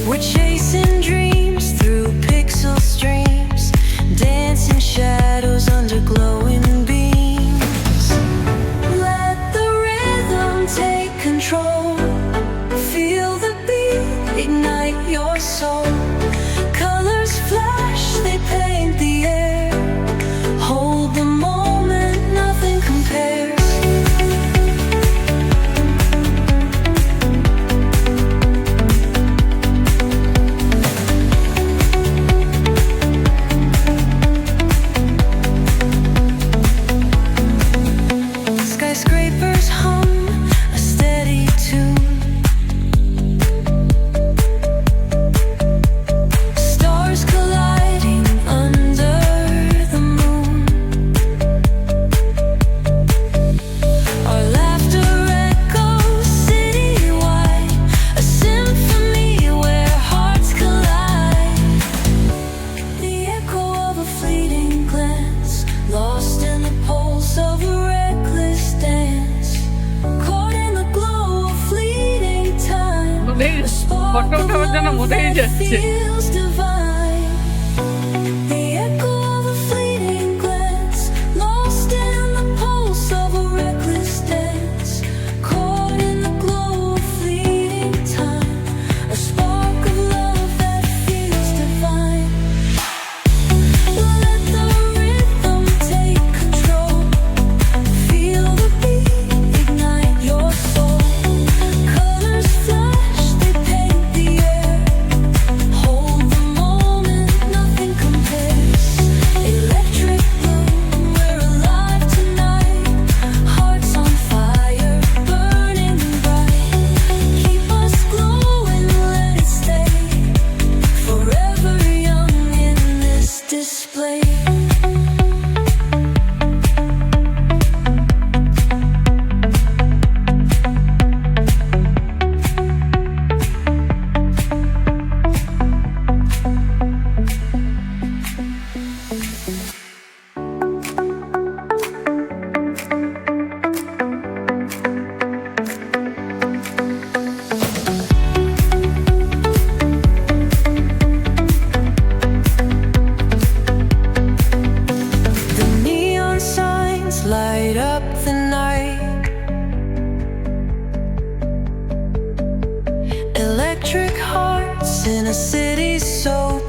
We're chasing dreams through pixel streams, dancing shadows under glowing beams. Let the rhythm take control. Feel the beat, ignite your soul. Colors flash, they paint the air. Hold the moment, nothing compares. Skyscrapers hum a steady tune. Stars colliding under the moon. Our laughter echoes citywide, a symphony where hearts collide. The echo of a fleeting glance, lost in the pulse of a reckless dance. Caught in the glow of fleeting time, a spark of love that feels divine. The echo of a fleeting glance, lost in the pulse of a reckless dance. Caught in the glow of fleeting time, a spark of love that feels divine. Let the rhythm take control. Feel the beat, ignite your soul. Colors flash, they paint the air. Hold the moment, nothing compares. Electric blue, we're alive tonight. Hearts on fire, burning bright. Keep us glowing, let it stay. Forever young in this display. The neon signs light up the night. Electric hearts in a city so